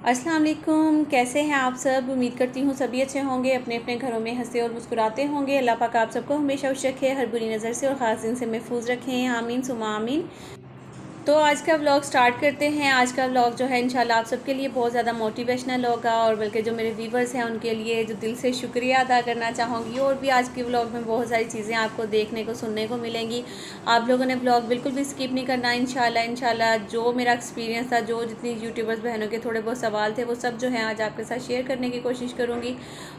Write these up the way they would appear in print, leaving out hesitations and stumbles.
अस्सलाम वालेकुम। कैसे हैं आप सब? उम्मीद करती हूँ सभी अच्छे होंगे, अपने अपने घरों में हंसते और मुस्कुराते होंगे। अल्लाह पाक आप सबको हमेशा खुश रखे, हर बुरी नज़र से और ख़ास दिन से महफूज रखें। आमीन सुमा आमीन। तो आज का व्लॉग स्टार्ट करते हैं। आज का व्लॉग जो है इंशाल्लाह आप सबके लिए बहुत ज़्यादा मोटिवेशनल होगा, और बल्कि जो मेरे व्यूवर्स हैं उनके लिए जो दिल से शुक्रिया अदा करना चाहूँगी। और भी आज के व्लॉग में बहुत सारी चीज़ें आपको देखने को सुनने को मिलेंगी। आप लोगों ने व्लॉग बिल्कुल भी स्किप नहीं करना। इंशाल्लाह जो मेरा एक्सपीरियंस था, जो जितनी यूट्यूबर्स बहनों के थोड़े बहुत सवाल थे, वो सब जो है आज आपके साथ शेयर करने की कोशिश करूँगी।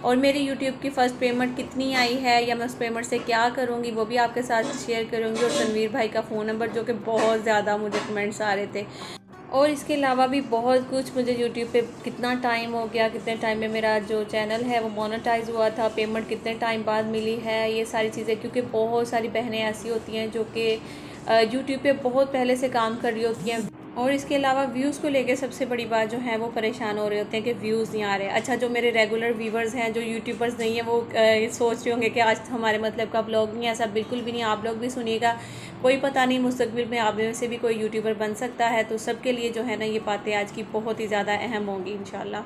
और मेरी यूट्यूब की फ़र्स्ट पेमेंट कितनी आई है या मैं उस पेमेंट से क्या करूँगी वो भी आपके साथ शेयर करूँगी। और तनवीर भाई का फ़ोन नंबर, जो कि बहुत ज़्यादा मुझे कमेंट्स आ रहे थे, और इसके अलावा भी बहुत कुछ, मुझे यूट्यूब पे कितना टाइम हो गया, कितने टाइम में मेरा जो चैनल है वो मोनेटाइज हुआ था, पेमेंट कितने टाइम बाद मिली है, ये सारी चीज़ें। क्योंकि बहुत सारी बहनें ऐसी होती हैं जो कि यूट्यूब पे बहुत पहले से काम कर रही होती हैं, और इसके अलावा व्यूज़ को लेके सबसे बड़ी बात जो है वो परेशान हो रहे होते हैं कि व्यूज़ नहीं आ रहे। अच्छा, जो मेरे रेगुलर व्यूवर्स हैं, जो यूट्यूबर्स नहीं हैं, वो सोच रहे होंगे कि आज हमारे मतलब का ब्लॉग नहीं है। ऐसा बिल्कुल भी नहीं। आप लोग भी सुनिएगा, कोई पता नहीं मुस्तकबिल में आप में से भी कोई यूट्यूबर बन सकता है। तो सबके लिए जो है ना ये बातें आज की बहुत ही ज़्यादा अहम होंगी इंशाल्लाह।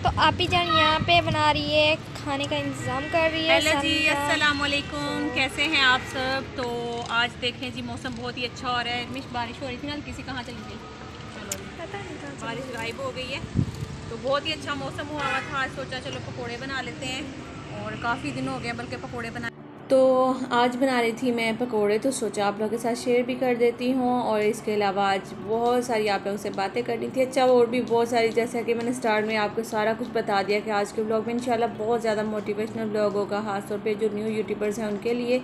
तो आप ही जान यहाँ पे बना रही है, खाने का इंतज़ाम कर रही है। हेलो जी, अस्सलाम वालेकुम। कैसे हैं आप सब? तो आज देखें जी, मौसम बहुत ही अच्छा हो रहा है। मिश बारिश हो रही थी ना, किसी कहाँ चली गई, चलो पता नहीं बारिश गायब हो गई है। तो बहुत ही अच्छा मौसम हुआ हुआ था। आज सोचा चलो पकोड़े बना लेते हैं, और काफ़ी दिन हो गए बल्कि पकोड़े बना। तो आज बना रही थी मैं पकोड़े, तो सोचा आप लोगों के साथ शेयर भी कर देती हूँ। और इसके अलावा आज बहुत सारी आप लोगों से बातें करनी थी। अच्छा, और भी बहुत सारी, जैसा कि मैंने स्टार्ट में आपको सारा कुछ बता दिया कि आज के ब्लॉग में इंशाल्लाह बहुत ज़्यादा मोटिवेशनल ब्लॉग होगा, ख़ासतौर पे जो न्यू यूट्यूबर्स हैं उनके लिए।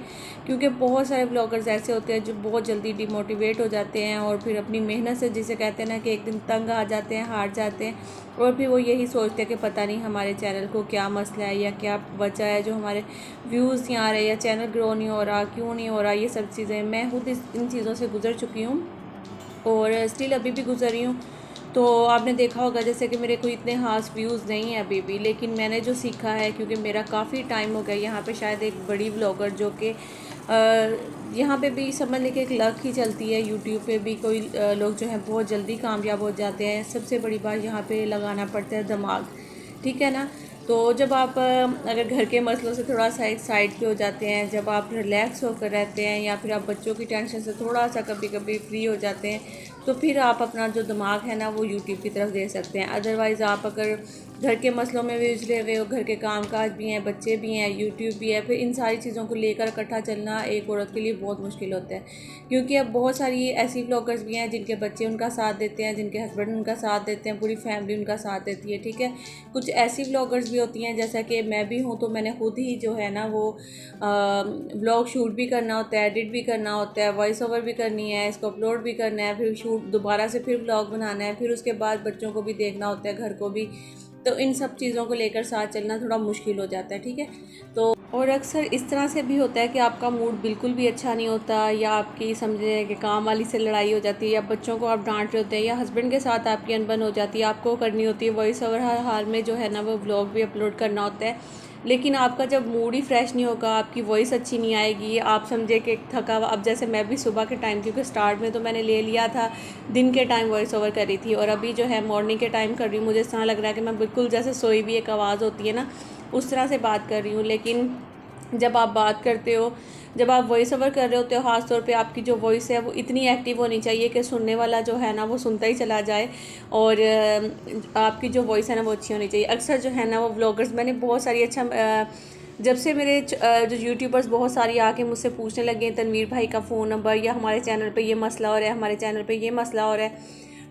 क्योंकि बहुत सारे ब्लॉगर्स ऐसे होते हैं जो बहुत जल्दी डिमोटिवेट हो जाते हैं, और फिर अपनी मेहनत से, जिसे कहते हैं ना कि एक दिन तंग आ जाते हैं, हार जाते हैं, और फिर वो यही सोचते हैं कि पता नहीं हमारे चैनल को क्या मसला है या क्या वजह है जो हमारे व्यूज़ नहीं आ रहे या चैनल ग्रो नहीं हो रहा, क्यों नहीं हो रहा। ये सब चीज़ें मैं खुद इन चीज़ों से गुज़र चुकी हूँ, और स्टिल अभी भी गुज़र रही हूँ। तो आपने देखा होगा जैसे कि मेरे कोई इतने खास व्यूज़ नहीं हैं अभी भी, लेकिन मैंने जो सीखा है, क्योंकि मेरा काफ़ी टाइम हो गया यहाँ पे, शायद एक बड़ी ब्लॉगर जो कि यहाँ पे भी समझ लें कि एक लक ही चलती है। यूट्यूब पे भी कोई लोग जो हैं बहुत जल्दी कामयाब हो जाते हैं। सबसे बड़ी बात यहाँ पे लगाना पड़ता है दिमाग, ठीक है ना। तो जब आप अगर घर के मसलों से थोड़ा सा एक साइड पे हो जाते हैं, जब आप रिलैक्स होकर रहते हैं, या फिर आप बच्चों की टेंशन से थोड़ा सा कभी कभी फ्री हो जाते हैं, तो फिर आप अपना जो दिमाग है ना वो यूट्यूब की तरफ दे सकते हैं। अदरवाइज़ आप अगर घर के मसलों में भी उलझे हुए हो, घर के कामकाज भी हैं, बच्चे भी हैं, यूट्यूब भी है, फिर इन सारी चीज़ों को लेकर इकट्ठा चलना एक औरत के लिए बहुत मुश्किल होता है। क्योंकि अब बहुत सारी ऐसी ब्लॉगर्स भी हैं जिनके बच्चे उनका साथ देते हैं, जिनके हस्बैंड उनका साथ देते हैं, पूरी फैमिली उनका साथ देती है, ठीक है। कुछ ऐसी ब्लॉगर्स भी होती हैं, जैसा कि मैं भी हूँ, तो मैंने खुद ही जो है ना वो ब्लॉग शूट भी करना होता है, एडिट भी करना होता है, वॉइस ओवर भी करनी है, इसको अपलोड भी करना है, फिर शूट दोबारा से फिर ब्लॉग बनाना है, फिर उसके बाद बच्चों को भी देखना होता है, घर को भी। तो इन सब चीज़ों को लेकर साथ चलना थोड़ा मुश्किल हो जाता है, ठीक है। तो और अक्सर इस तरह से भी होता है कि आपका मूड बिल्कुल भी अच्छा नहीं होता, या आपकी समझे कि काम वाली से लड़ाई हो जाती है, या बच्चों को आप डांट रहे होते हैं, या हस्बैंड के साथ आपकी अनबन हो जाती है, आपको करनी होती है वॉइस ओवर, हर हाल में जो है ना वो व्लॉग भी अपलोड करना होता है। लेकिन आपका जब मूड ही फ्रेश नहीं होगा, आपकी वॉइस अच्छी नहीं आएगी, आप समझे कि थका हुआ। अब जैसे मैं भी सुबह के टाइम, क्योंकि स्टार्ट में तो मैंने ले लिया था दिन के टाइम वॉइस ओवर कर रही थी, और अभी जो है मॉर्निंग के टाइम कर रही हूँ। मुझे इस तरह लग रहा है कि मैं बिल्कुल जैसे सोई भी एक आवाज़ होती है ना, उस तरह से बात कर रही हूँ। लेकिन जब आप बात करते हो, जब आप वॉइस ओवर कर रहे होते हो, ख़ास तौर पे आपकी जो वॉइस है वो इतनी एक्टिव होनी चाहिए कि सुनने वाला जो है ना वो सुनता ही चला जाए, और आपकी जो वॉइस है ना वो अच्छी होनी चाहिए। अक्सर जो है ना वो व्लॉगर्स, मैंने बहुत सारी, अच्छा जब से मेरे जो यूट्यूबर्स बहुत सारी आके मुझसे पूछने लगे तनवीर भाई का फ़ोन नंबर, या हमारे चैनल पे ये मसला हो रहा है, हमारे चैनल पे ये मसला हो रहा है,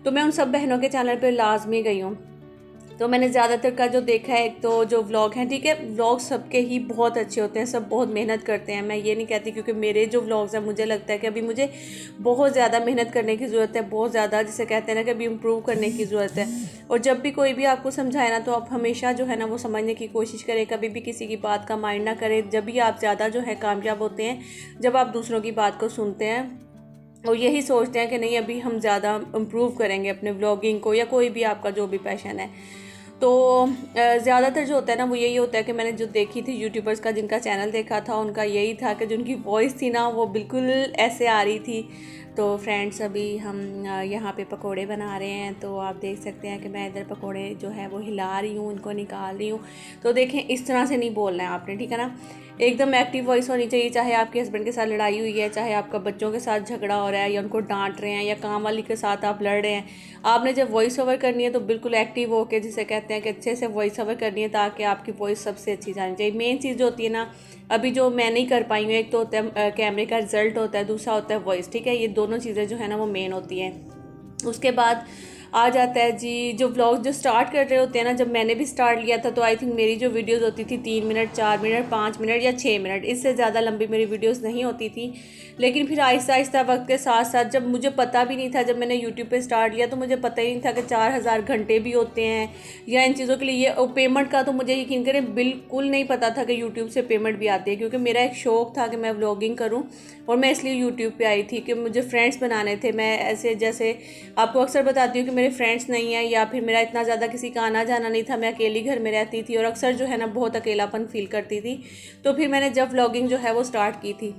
तो मैं उन सब बहनों के चैनल पे लाजमी गई हूँ। तो मैंने ज़्यादातर का जो देखा है, एक तो जो व्लॉग हैं, ठीक है, व्लॉग सबके ही बहुत अच्छे होते हैं, सब बहुत मेहनत करते हैं। मैं ये नहीं कहती, क्योंकि मेरे जो व्लॉग्स हैं मुझे लगता है कि अभी मुझे बहुत ज़्यादा मेहनत करने की ज़रूरत है, बहुत ज़्यादा, जिसे कहते हैं ना कि अभी इम्प्रूव करने की ज़रूरत है। और जब भी कोई भी आपको समझाए ना, तो आप हमेशा जो है ना वो समझने की कोशिश करें, कभी भी किसी की बात का माइंड ना करें। जब भी आप ज़्यादा जो है कामयाब होते हैं, जब आप दूसरों की बात को सुनते हैं और यही सोचते हैं कि नहीं अभी हम ज़्यादा इम्प्रूव करेंगे अपने व्लॉगिंग को, या कोई भी आपका जो भी पैशन है। तो ज़्यादातर जो होता है ना वो यही होता है कि मैंने जो देखी थी यूट्यूबर्स का, जिनका चैनल देखा था, उनका यही था कि जिनकी वॉइस थी ना वो बिल्कुल ऐसे आ रही थी। तो फ्रेंड्स अभी हम यहाँ पे पकोड़े बना रहे हैं, तो आप देख सकते हैं कि मैं इधर पकोड़े जो है वो हिला रही हूँ, उनको निकाल रही हूँ। तो देखें इस तरह से नहीं बोलना है आपने, ठीक है ना, एकदम एक्टिव वॉइस होनी चाहिए। चाहे आपके हस्बैंड के साथ लड़ाई हुई है, चाहे आपका बच्चों के साथ झगड़ा हो रहा है, या उनको डांट रहे हैं, या काम वाली के साथ आप लड़ रहे हैं, आपने जब वॉइस ओवर करनी है तो बिल्कुल एक्टिव होकर, जिसे कहते हैं कि अच्छे से वॉइस ओवर करनी है, ताकि आपकी वॉइस सबसे अच्छी जानी चाहिए। मेन चीज़ जो होती है ना, अभी जो मैं नहीं कर पाई हूँ, एक तो होता है कैमरे का रिजल्ट होता है, दूसरा होता है वॉइस, ठीक है। ये दोनों चीज़ें जो है ना वो मेन होती हैं। उसके बाद आ जाता है जी जो व्लॉग जो स्टार्ट कर रहे होते हैं ना, जब मैंने भी स्टार्ट लिया था तो आई थिंक मेरी जो वीडियोस होती थी 3 मिनट, 4 मिनट, 5 मिनट या 6 मिनट, इससे ज़्यादा लंबी मेरी वीडियोस नहीं होती थी। लेकिन फिर आहिस्ता आहिस्ता वक्त के साथ साथ, जब मुझे पता भी नहीं था, जब मैंने यूट्यूब पे स्टार्ट लिया तो मुझे पता ही नहीं था कि 4000 घंटे भी होते हैं या इन चीज़ों के लिए। ये पेमेंट का तो मुझे यकीन करें बिल्कुल नहीं पता था कि यूट्यूब से पेमेंट भी आती है, क्योंकि मेरा एक शौक़ था कि मैं व्लॉगिंग करूँ, और मैं इसलिए यूट्यूब पे आई थी कि मुझे फ्रेंड्स बनाने थे। मैं ऐसे, जैसे आपको अक्सर बताती हूँ कि मेरे फ्रेंड्स नहीं हैं, या फिर मेरा इतना ज़्यादा किसी का आना जाना नहीं था, मैं अकेली घर में रहती थी और अक्सर जो है ना बहुत अकेलापन फील करती थी। तो फिर मैंने जब व्लॉगिंग जो है वो स्टार्ट की थी,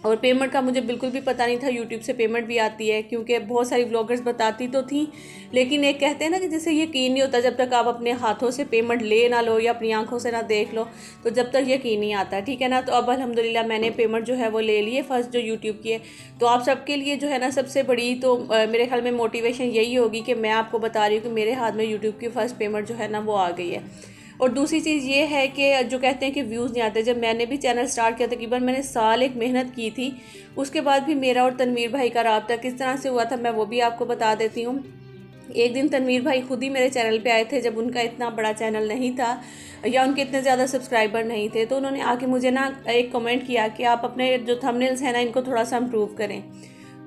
और पेमेंट का मुझे बिल्कुल भी पता नहीं था यूट्यूब से पेमेंट भी आती है, क्योंकि बहुत सारी व्लॉगर्स बताती तो थी, लेकिन एक कहते हैं ना कि जैसे यकीन नहीं होता जब तक आप अपने हाथों से पेमेंट ले ना लो या अपनी आंखों से ना देख लो, तो जब तक यकीन नहीं आता, ठीक है ना। तो अब अल्हम्दुलिल्लाह मैंने पेमेंट जो है वो ले ली है, फर्स्ट जो यूट्यूब की है। तो आप सबके लिए जो है ना सबसे बड़ी तो मेरे ख्याल में मोटिवेशन यही होगी कि मैं आपको बता रही हूँ कि मेरे हाथ में यूट्यूब की फ़र्स्ट पेमेंट जो है ना वो आ गई है। और दूसरी चीज़ ये है कि जो कहते हैं कि व्यूज़ नहीं आते, जब मैंने भी चैनल स्टार्ट किया तकरीबन मैंने साल एक मेहनत की थी, उसके बाद भी मेरा और तनवीर भाई का राब्ता किस तरह से हुआ था मैं वो भी आपको बता देती हूँ। एक दिन तनवीर भाई खुद ही मेरे चैनल पे आए थे, जब उनका इतना बड़ा चैनल नहीं था या उनके इतने ज़्यादा सब्सक्राइबर नहीं थे, तो उन्होंने आके मुझे ना एक कमेंट किया कि आप अपने जो थंबनेल्स हैं ना इनको थोड़ा सा इम्प्रूव करें।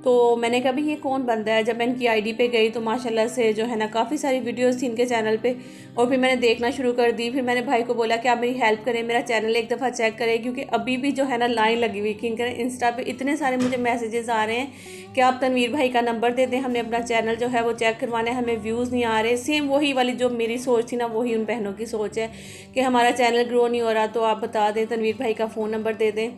तो मैंने कहा भाई ये कौन बंदा है। जब मैं इनकी आईडी पे गई तो माशाल्लाह से जो है ना काफ़ी सारी वीडियोस थी इनके चैनल पे, और फिर मैंने देखना शुरू कर दी। फिर मैंने भाई को बोला कि आप मेरी हेल्प करें, मेरा चैनल एक दफ़ा चेक करें, क्योंकि अभी भी जो है ना लाइन लगी हुई कि इनके इंस्टा पे इतने सारे मुझे मैसेजेस आ रहे हैं कि आप तनवीर भाई का नंबर दे दें, हमने अपना चैनल जो है वो चेक करवाना है, हमें व्यूज़ नहीं आ रहे। सेम वही वाली जो मेरी सोच थी ना, वही उन बहनों की सोच है कि हमारा चैनल ग्रो नहीं हो रहा, तो आप बता दें, तनवीर भाई का फ़ोन नंबर दे दें।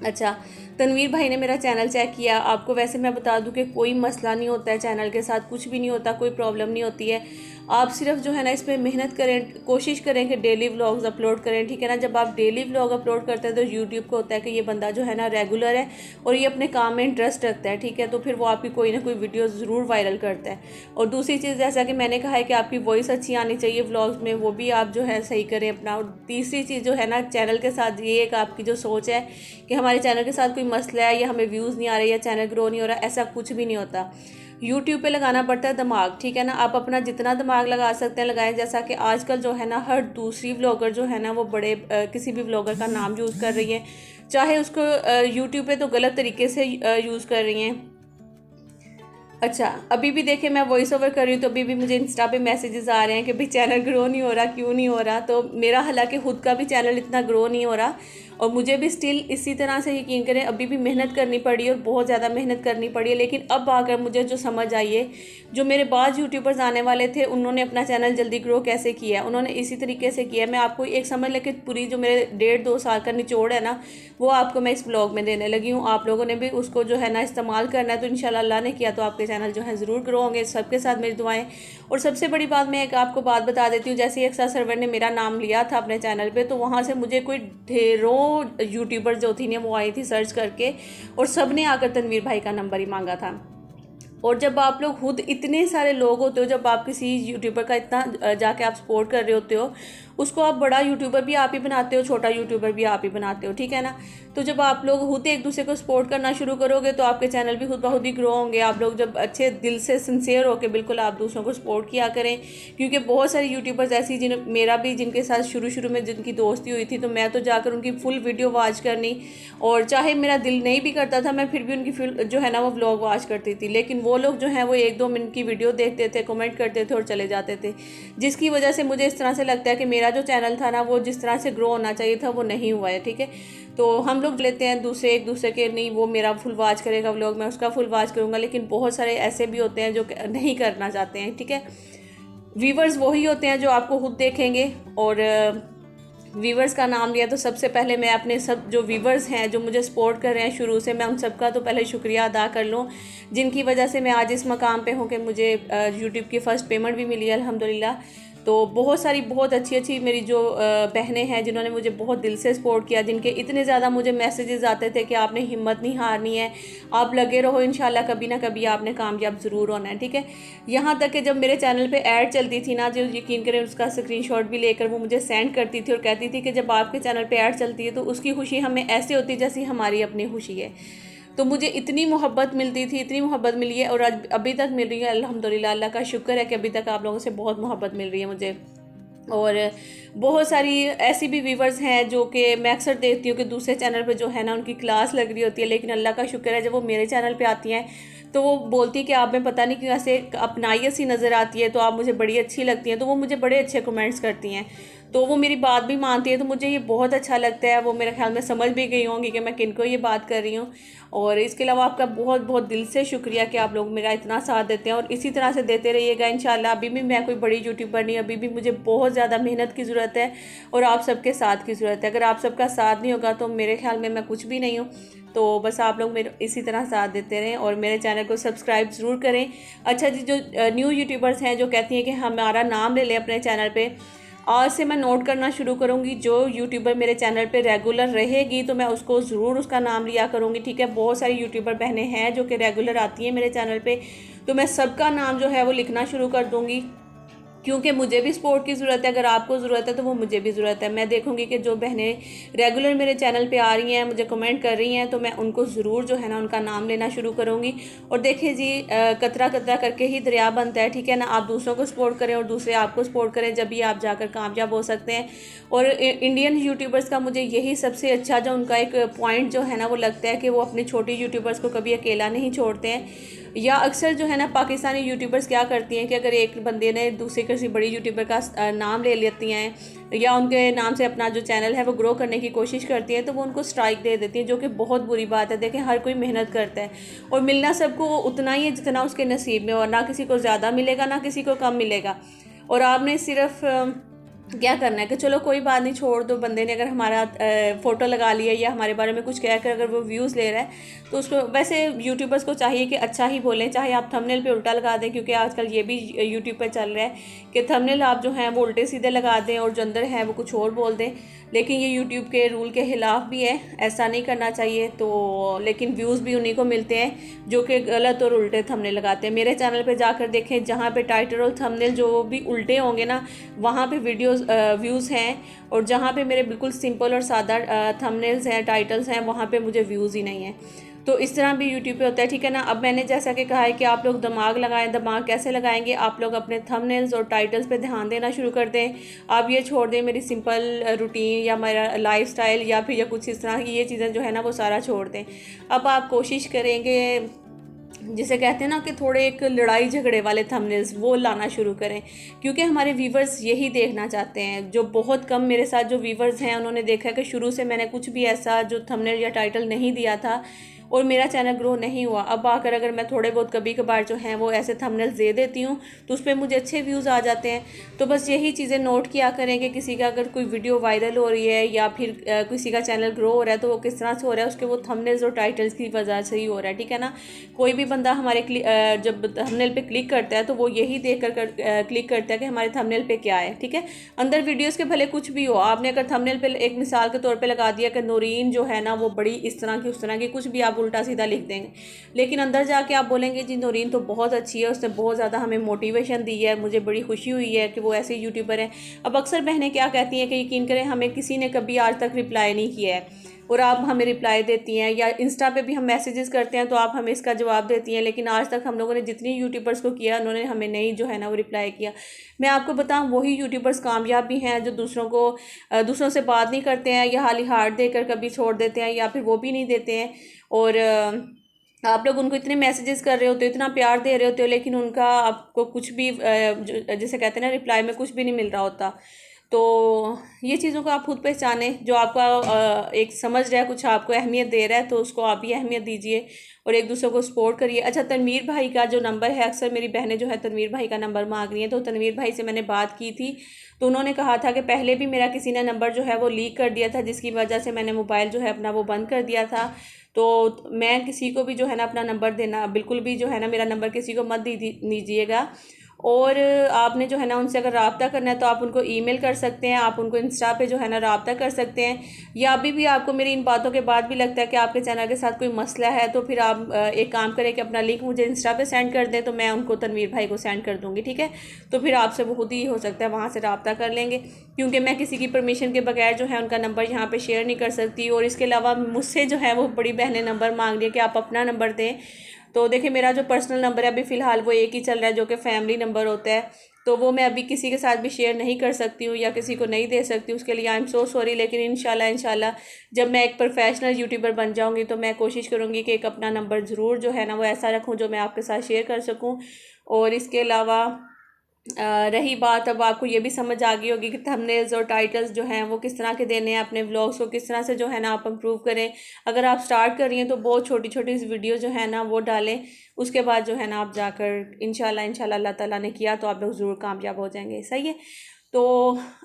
अच्छा, तनवीर भाई ने मेरा चैनल चेक किया। आपको वैसे मैं बता दूं कि कोई मसला नहीं होता है चैनल के साथ, कुछ भी नहीं होता, कोई प्रॉब्लम नहीं होती है। आप सिर्फ जो है ना इसमें मेहनत करें, कोशिश करें कि डेली व्लॉग्स अपलोड करें, ठीक है ना। जब आप डेली व्लॉग अपलोड करते हैं तो यूट्यूब को होता है कि ये बंदा जो है ना रेगुलर है और ये अपने काम में इंटरेस्ट रखता है, ठीक है, तो फिर वो आपकी कोई ना कोई वीडियो ज़रूर वायरल करता है। और दूसरी चीज़, जैसा कि मैंने कहा है कि आपकी वॉइस अच्छी आनी चाहिए व्लॉग्स में, वो भी आप जो है सही करें अपना। और तीसरी चीज़ जो है ना चैनल के साथ, ये एक आपकी जो सोच है कि हमारे चैनल के साथ कोई मसला है या हमें व्यूज़ नहीं आ रहे या चैनल ग्रो नहीं हो रहा, ऐसा कुछ भी नहीं होता। यूट्यूब पे लगाना पड़ता है दिमाग, ठीक है ना। आप अपना जितना दिमाग लगा सकते हैं लगाएं। जैसा कि आजकल जो है ना हर दूसरी व्लॉगर जो है ना वो बड़े किसी भी व्लॉगर का नाम यूज़ कर रही है, चाहे उसको यूट्यूब पे तो गलत तरीके से यूज़ कर रही हैं। अच्छा, अभी भी देखें मैं वॉइस ओवर कर रही हूँ तो अभी भी मुझे इंस्टा पे मैसेजेस आ रहे हैं कि भाई चैनल ग्रो नहीं हो रहा, क्यों नहीं हो रहा। तो मेरा हालांकि खुद का भी चैनल इतना ग्रो नहीं हो रहा, और मुझे भी स्टिल इसी तरह से यकीन करें अभी भी मेहनत करनी पड़ी और बहुत ज़्यादा मेहनत करनी पड़ी है। लेकिन अब आकर मुझे जो समझ आई है, जो मेरे बाद यूट्यूबर्स आने वाले थे उन्होंने अपना चैनल जल्दी ग्रो कैसे किया, उन्होंने इसी तरीके से किया। मैं आपको एक समझ लेके पूरी जो मेरे 1.5-2 साल का निचोड़ है ना, वो आपको मैं इस ब्लॉग में देने लगी हूँ। आप लोगों ने भी उसको जो है ना इस्तेमाल करना है, तो इंशाल्लाह अल्लाह ने किया तो आपके चैनल जो है ज़रूर ग्रो होंगे। सबके साथ मेरी दुआएं। और सबसे बड़ी बात, मैं एक आपको बात बता देती हूँ, जैसे एक सर्वर ने मेरा नाम लिया था अपने चैनल पे, तो वहाँ से मुझे कोई ढेरों यूट्यूबर जो थी ना वो आई थी सर्च करके, और सब ने आकर तनवीर भाई का नंबर ही मांगा था। और जब आप लोग खुद इतने सारे लोग होते हो, जब आप किसी यूट्यूबर का इतना जाके आप सपोर्ट कर रहे होते हो, उसको आप बड़ा यूट्यूबर भी आप ही बनाते हो, छोटा यूट्यूबर भी आप ही बनाते हो, ठीक है ना। तो जब आप लोग खुद एक दूसरे को सपोर्ट करना शुरू करोगे तो आपके चैनल भी खुद ब खुद ही ग्रो होंगे। आप लोग जब अच्छे दिल से सिंसियर होकर बिल्कुल आप दूसरों को सपोर्ट किया करें, क्योंकि बहुत सारे यूट्यूबर्स ऐसी मेरा भी जिनके साथ शुरू में जिनकी दोस्ती हुई थी, तो मैं तो जाकर उनकी फुल वीडियो वॉच करनी, और चाहे मेरा दिल नहीं भी करता था मैं फिर भी उनकी फुल जो है ना वो व्लॉग वॉच करती थी। लेकिन वो लोग जो हैं वो 1-2 मिनट की वीडियो देखते थे, कमेंट करते थे और चले जाते थे, जिसकी वजह से मुझे इस तरह से लगता है कि मेरा जो चैनल था ना वो जिस तरह से ग्रो होना चाहिए था वो नहीं हुआ है, ठीक है। तो हम लोग लेते हैं एक दूसरे के, नहीं वो मेरा फुल वॉच करेगा व्लॉग, मैं उसका फुल वॉच करूँगा, लेकिन बहुत सारे ऐसे भी होते हैं जो नहीं करना चाहते हैं, ठीक है। व्यूवर्स वही होते हैं जो आपको खुद देखेंगे। और व्यूवर्स का नाम लिया तो सबसे पहले मैं अपने सब जो व्यूवर्स हैं जो मुझे सपोर्ट कर रहे हैं शुरू से, मैं उन सबका तो पहले शुक्रिया अदा कर लूँ, जिनकी वजह से मैं आज इस मकाम पे हूँ कि मुझे यूट्यूब की फ़र्स्ट पेमेंट भी मिली है अल्हम्दुलिल्लाह। तो बहुत सारी बहुत अच्छी मेरी जो बहनें हैं जिन्होंने मुझे बहुत दिल से सपोर्ट किया, जिनके इतने ज़्यादा मुझे मैसेजेस आते थे कि आपने हिम्मत नहीं हारनी है, आप लगे रहो, इंशाल्लाह कभी ना कभी आपने कामयाब ज़रूर होना है, ठीक है। यहाँ तक कि जब मेरे चैनल पे ऐड चलती थी ना, जो यकीन करें उसका स्क्रीनशॉट भी लेकर वो मुझे सेंड करती थी और कहती थी कि जब आपके चैनल पर ऐड चलती है तो उसकी खुशी हमें ऐसे होती है जैसी हमारी अपनी खुशी है। तो मुझे इतनी मोहब्बत मिलती थी, इतनी मोहब्बत मिली है और आज अभी तक मिल रही है अल्हम्दुलिल्लाह। अल्लाह का शुक्र है कि अभी तक आप लोगों से बहुत मोहब्बत मिल रही है मुझे। और बहुत सारी ऐसी भी व्यूवर्स हैं जो कि मैं अक्सर देखती हूँ कि दूसरे चैनल पे जो है ना उनकी क्लास लग रही होती है, लेकिन अल्लाह का शुक्र है जब वो मेरे चैनल पे आती हैं तो वो बोलती है कि आप में पता नहीं क्यों ऐसे अपनाइयत सी नज़र आती है, तो आप मुझे बड़ी अच्छी लगती हैं। तो वो मुझे बड़े अच्छे कमेंट्स करती हैं, तो वो मेरी बात भी मानती है, तो मुझे ये बहुत अच्छा लगता है। वो मेरे ख्याल में समझ भी गई होंगी कि मैं किनको ये बात कर रही हूँ। और इसके अलावा आपका बहुत बहुत दिल से शुक्रिया कि आप लोग मेरा इतना साथ देते हैं और इसी तरह से देते रहिएगा इंशाल्लाह। अभी भी मैं कोई बड़ी यूट्यूबर नहीं, अभी भी मुझे बहुत ज़्यादा मेहनत की ज़रूरत है और आप सबके साथ की ज़रूरत है। अगर आप सबका साथ नहीं होगा तो मेरे ख्याल में मैं कुछ भी नहीं हूँ। तो बस आप लोग मेरे इसी तरह साथ देते रहें और मेरे चैनल को सब्सक्राइब ज़रूर करें। अच्छा जी, जो न्यू यूट्यूबर्स हैं जो कहती हैं कि हमारा नाम ले लें अपने चैनल पे, आज से मैं नोट करना शुरू करूँगी। जो यूट्यूबर मेरे चैनल पे रेगुलर रहेगी तो मैं उसको ज़रूर उसका नाम लिया करूँगी, ठीक है। बहुत सारी यूट्यूबर बहनें हैं जो कि रेगुलर आती हैं मेरे चैनल पे, तो मैं सबका नाम जो है वो लिखना शुरू कर दूँगी, क्योंकि मुझे भी सपोर्ट की ज़रूरत है। अगर आपको ज़रूरत है तो वो मुझे भी ज़रूरत है। मैं देखूंगी कि जो बहनें रेगुलर मेरे चैनल पे आ रही हैं, मुझे कमेंट कर रही हैं, तो मैं उनको ज़रूर जो है ना उनका नाम लेना शुरू करूंगी। और देखिए जी, कतरा कतरा करके ही दरिया बनता है, ठीक है ना। आप दूसरों को सपोर्ट करें और दूसरे आपको सपोर्ट करें, जब भी आप जाकर कामयाब हो सकते हैं। और इंडियन यूट्यूबर्स का मुझे यही सबसे अच्छा जो उनका एक पॉइंट जो है ना वो लगता है कि वो अपने छोटी यूट्यूबर्स को कभी अकेला नहीं छोड़ते हैं। या अक्सर जो है ना पाकिस्तानी यूट्यूबर्स क्या करती हैं कि अगर एक बंदे ने दूसरे किसी बड़ी यूट्यूबर का नाम ले लेती हैं या उनके नाम से अपना जो चैनल है वो ग्रो करने की कोशिश करती हैं, तो वो उनको स्ट्राइक दे देती हैं, जो कि बहुत बुरी बात है। देखें, हर कोई मेहनत करता है और मिलना सबको उतना ही है जितना उसके नसीब में, और ना किसी को ज़्यादा मिलेगा ना किसी को कम मिलेगा। और आपने सिर्फ क्या करना है कि चलो कोई बात नहीं, छोड़ दो। बंदे ने अगर हमारा फ़ोटो लगा लिया या हमारे बारे में कुछ कहकर अगर वो व्यूज़ ले रहा है तो उसको, वैसे यूट्यूबर्स को चाहिए कि अच्छा ही बोलें, चाहे आप थंबनेल पे उल्टा लगा दें, क्योंकि आजकल ये भी यूट्यूब पे चल रहा है कि थंबनेल आप जो हैं वो उल्टे सीधे लगा दें और जो अंदर है वो कुछ और बोल दें। लेकिन ये यूट्यूब के रूल के ख़िलाफ़ भी है, ऐसा नहीं करना चाहिए। तो लेकिन व्यूज़ भी उन्हीं को मिलते हैं जो कि गलत और उल्टे थंबनेल लगाते हैं। मेरे चैनल पे जाकर देखें, जहाँ पे टाइटल और थंबनेल जो भी उल्टे होंगे ना, वहाँ पे व्यूज़ हैं, और जहाँ पे मेरे बिल्कुल सिंपल और सादा थंबनेल्स हैं, टाइटल्स हैं, वहाँ पे मुझे व्यूज़ ही नहीं है। तो इस तरह भी यूट्यूब पे होता है, ठीक है ना। अब मैंने जैसा कि कहा है कि आप लोग दिमाग लगाएं। दिमाग कैसे लगाएंगे? आप लोग अपने थंबनेल्स और टाइटल्स पे ध्यान देना शुरू कर दें। आप ये छोड़ दें मेरी सिंपल रूटीन या मेरा लाइफस्टाइल या फिर या कुछ इस तरह की ये चीज़ें जो है ना वो सारा छोड़ दें। अब आप कोशिश करेंगे, जिसे कहते हैं ना कि थोड़े एक लड़ाई झगड़े वाले थंबनेल्स वो लाना शुरू करें, क्योंकि हमारे व्यूवर्स यही देखना चाहते हैं। जो बहुत कम मेरे साथ जो व्यूवर्स हैं उन्होंने देखा कि शुरू से मैंने कुछ भी ऐसा जो थंबनेल या टाइटल नहीं दिया था और मेरा चैनल ग्रो नहीं हुआ। अब आकर अगर मैं थोड़े बहुत कभी कभार जो हैं वो ऐसे थंबनेल्स दे देती हूँ तो उस पर मुझे अच्छे व्यूज़ आ जाते हैं। तो बस यही चीज़ें नोट किया करें कि किसी का अगर कोई वीडियो वायरल हो रही है या फिर किसी का चैनल ग्रो हो रहा है तो वो किस तरह से हो रहा है, उसके वो थंबनेल्स और टाइटल्स की वजह से ही हो रहा है, ठीक है ना। कोई भी बंदा हमारे जब थंबनेल पे क्लिक करता है तो वो यही देख कर क्लिक करता है कि हमारे थंबनेल पे क्या है, ठीक है। अंदर वीडियोस के भले कुछ भी हो, आपने अगर थंबनेल पे एक मिसाल के तौर पे लगा दिया कि नूरीन जो है ना वो बड़ी इस तरह की उस तरह की, कुछ भी आप उल्टा सीधा लिख देंगे, लेकिन अंदर जाके आप बोलेंगे जी नूरीन तो बहुत अच्छी है, उसने बहुत ज़्यादा हमें मोटिवेशन दी है, मुझे बड़ी खुशी हुई है कि वो ऐसे यूट्यूबर हैं। अब अक्सर बहनें क्या कहती हैं कि यकीन करें हमें किसी ने कभी आज तक रिप्लाई नहीं किया है और आप हमें रिप्लाई देती हैं, या इंस्टा पे भी हम मैसेजेस करते हैं तो आप हमें इसका जवाब देती हैं, लेकिन आज तक हम लोगों ने जितनी यूट्यूबर्स को किया उन्होंने हमें नहीं जो है ना वो रिप्लाई किया। मैं आपको बताऊं, वही यूट्यूबर्स कामयाब भी हैं जो दूसरों से बात नहीं करते हैं या हाली हार्ट देकर कभी छोड़ देते हैं या फिर वो भी नहीं देते हैं। और आप लोग उनको इतने मैसेजेस कर रहे होते हो, इतना प्यार दे रहे होते हो, लेकिन उनका आपको कुछ भी जैसे कहते हैं ना रिप्लाई में कुछ भी नहीं मिल रहा होता। तो ये चीज़ों को आप खुद पहचानें, जो आपका एक समझ रहा है, कुछ आपको अहमियत दे रहा है, तो उसको आप भी अहमियत दीजिए और एक दूसरे को सपोर्ट करिए। अच्छा, तनवीर भाई का जो नंबर है, अक्सर मेरी बहनें जो है तनवीर भाई का नंबर मांग रही हैं, तो तनवीर भाई से मैंने बात की थी, तो उन्होंने कहा था कि पहले भी मेरा किसी ने नंबर जो है वो लीक कर दिया था, जिसकी वजह से मैंने मोबाइल जो है अपना वो बंद कर दिया था। तो मैं किसी को भी जो है ना अपना नंबर देना, बिल्कुल भी जो है ना मेरा नंबर किसी को मत दीजिएगा। और आपने जो है ना उनसे अगर रब्ता करना है तो आप उनको ईमेल कर सकते हैं, आप उनको इंस्टा पे जो है ना रब्ता कर सकते हैं, या अभी भी आपको मेरी इन बातों के बाद भी लगता है कि आपके चैनल के साथ कोई मसला है, तो फिर आप एक काम करें कि अपना लिंक मुझे इंस्टा पे सेंड कर दें, तो मैं उनको तनवीर भाई को सेंड कर दूँगी, ठीक है। तो फिर आपसे वो खुद ही हो सकता है वहाँ से रब्ता कर लेंगे, क्योंकि मैं किसी की परमिशन के बगैर जो है उनका नंबर यहाँ पर शेयर नहीं कर सकती। और इसके अलावा मुझसे जो है वो बड़ी बहनें नंबर मांग रही है कि आप अपना नंबर दें। तो देखिए, मेरा जो पर्सनल नंबर है अभी फ़िलहाल वो एक ही चल रहा है, जो कि फैमिली नंबर होता है, तो वो मैं अभी किसी के साथ भी शेयर नहीं कर सकती हूँ या किसी को नहीं दे सकती, उसके लिए आई एम सो सॉरी। लेकिन इंशाल्लाह जब मैं एक प्रोफेशनल यूट्यूबर बन जाऊँगी तो मैं कोशिश करूँगी कि एक अपना नंबर ज़रूर जो है ना वो ऐसा रखूँ जो मैं आपके साथ शेयर कर सकूँ। और इसके अलावा रही बात, अब आपको ये भी समझ आ गई होगी कि थंबनेल्स और टाइटल्स जो हैं वो किस तरह के देने हैं, अपने व्लॉग्स को किस तरह से जो है ना आप इम्प्रूव करें। अगर आप स्टार्ट कर रही हैं तो बहुत छोटी छोटी वीडियो जो है ना वो डालें, उसके बाद जो है ना आप जाकर इंशाल्लाह अल्लाह ताला ने किया तो आप लोग ज़रूर कामयाब हो जाएंगे। सही है। तो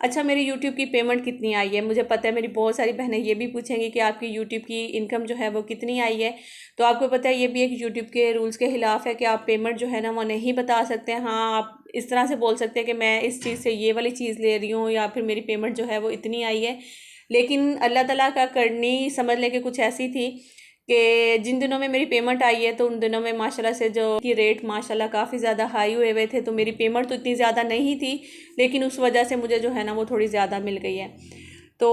अच्छा, मेरी यूट्यूब की पेमेंट कितनी आई है, मुझे पता है मेरी बहुत सारी बहनें ये भी पूछेंगी कि आपकी यूट्यूब की इनकम जो है वो कितनी आई है। तो आपको पता है ये भी एक यूट्यूब के रूल्स के ख़िलाफ़ है कि आप पेमेंट जो है ना वो नहीं बता सकते हैं। हाँ, आप इस तरह से बोल सकते हैं कि मैं इस चीज़ से ये वाली चीज़ ले रही हूँ या फिर मेरी पेमेंट जो है वो इतनी आई है। लेकिन अल्लाह ताला का करनी समझ लें कि कुछ ऐसी थी कि जिन दिनों में मेरी पेमेंट आई है तो उन दिनों में माशाल्लाह से जो की रेट माशाल्लाह काफ़ी ज़्यादा हाई हुए हुए थे, तो मेरी पेमेंट तो इतनी ज़्यादा नहीं थी, लेकिन उस वजह से मुझे जो है ना वो थोड़ी ज़्यादा मिल गई है। तो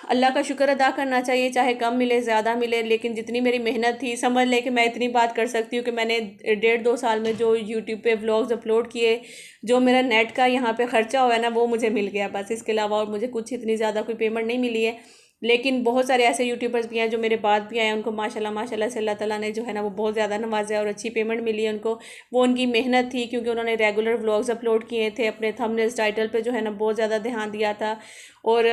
अल्लाह का शुक्र अदा करना चाहिए, चाहे कम मिले ज़्यादा मिले, लेकिन जितनी मेरी मेहनत थी, समझ लें कि मैं इतनी बात कर सकती हूँ कि मैंने 1.5-2 साल में जो यूट्यूब पे व्लॉग्स अपलोड किए, जो मेरा नेट का यहाँ पे ख़र्चा हुआ है ना वो मुझे मिल गया बस। इसके अलावा और मुझे कुछ इतनी ज़्यादा कोई पेमेंट नहीं मिली है। लेकिन बहुत सारे ऐसे यूट्यूबर्स भी हैं जो मेरे बाद भी आए हैं, उनको माशाल्लाह से अल्लाह ताला ने जो है ना वो बहुत ज़्यादा नवाजा है और अच्छी पेमेंट मिली है उनको। वो उनकी मेहनत थी, क्योंकि उन्होंने रेगुलर व्लॉग्स अपलोड किए थे, अपने थंबनेल्स टाइटल पे जो है ना बहुत ज़्यादा ध्यान दिया था। और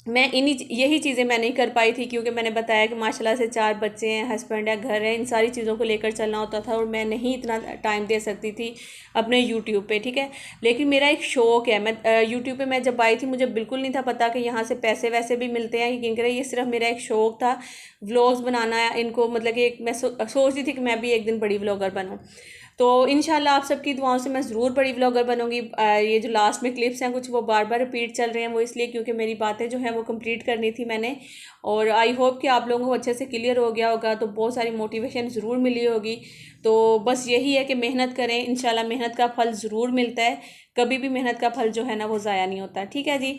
मैं यही चीज़ें मैं नहीं कर पाई थी, क्योंकि मैंने बताया कि माशाल्लाह से 4 बच्चे हैं, हस्बैंड है, घर है, इन सारी चीज़ों को लेकर चलना होता था और मैं नहीं इतना टाइम दे सकती थी अपने यूट्यूब पे, ठीक है। लेकिन मेरा एक शौक़ है, मैं यूट्यूब पे मैं जब आई थी मुझे बिल्कुल नहीं था पता कि यहाँ से पैसे वैसे भी मिलते हैं, यकीन करें ये सिर्फ मेरा एक शौक़ था व्लॉग्स बनाना। इनको मतलब कि मैं सोचती थी कि मैं भी एक दिन बड़ी व्लॉगर बनूँ। तो इंशाल्लाह आप सबकी दुआओं से मैं ज़रूर बड़ी व्लॉगर बनूंगी। ये जो लास्ट में क्लिप्स हैं कुछ वो बार बार रिपीट चल रहे हैं, वो इसलिए क्योंकि मेरी बातें जो हैं वो कंप्लीट करनी थी मैंने। और आई होप कि आप लोगों को अच्छे से क्लियर हो गया होगा, तो बहुत सारी मोटिवेशन ज़रूर मिली होगी। तो बस यही है कि मेहनत करें, इंशाल्लाह मेहनत का फल ज़रूर मिलता है, कभी भी मेहनत का फल जो है ना वो ज़ाया नहीं होता। ठीक है जी,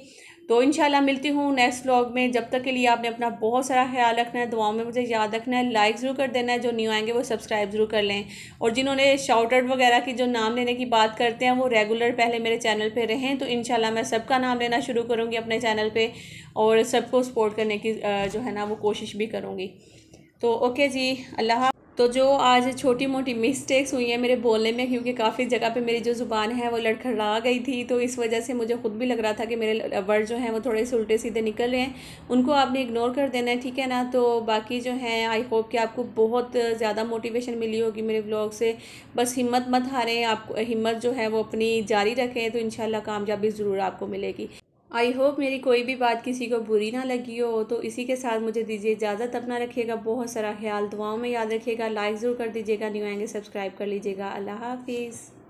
तो इंशाल्लाह मिलती हूँ नेक्स्ट व्लॉग में। जब तक के लिए आपने अपना बहुत सारा ख्याल रखना है, दुआओं में मुझे याद रखना है, लाइक ज़रूर कर देना है, जो न्यू आएंगे वो सब्सक्राइब ज़रूर कर लें। और जिन्होंने शाउट आउट वगैरह की जो नाम लेने की बात करते हैं वो रेगुलर पहले मेरे चैनल पे रहें, तो इंशाल्लाह मैं सबका नाम लेना शुरू करूँगी अपने चैनल पर और सबको सपोर्ट करने की जो है ना वो कोशिश भी करूँगी। तो ओके जी, अल्लाह। तो जो आज छोटी मोटी मिस्टेक्स हुई हैं मेरे बोलने में, क्योंकि काफ़ी जगह पे मेरी जो ज़ुबान है वो लड़खड़ा गई थी, तो इस वजह से मुझे ख़ुद भी लग रहा था कि मेरे वर्ड जो हैं वो थोड़े से उल्टे सीधे निकल रहे हैं, उनको आपने इग्नोर कर देना है, ठीक है ना। तो बाकी जो है आई होप कि आपको बहुत ज़्यादा मोटिवेशन मिली होगी मेरे व्लॉग से। बस हिम्मत मत हारें, आप हिम्मत जो है वो अपनी जारी रखें, तो इंशाल्लाह कामयाबी ज़रूर आपको मिलेगी। आई होप मेरी कोई भी बात किसी को बुरी ना लगी हो। तो इसी के साथ मुझे दीजिए इजाज़त, अपना रखिएगा बहुत सारा ख्याल, दुआओं में याद रखिएगा, लाइक ज़रूर कर दीजिएगा, न्यू आएंगे सब्सक्राइब कर लीजिएगा। अल्लाह हाफिज़।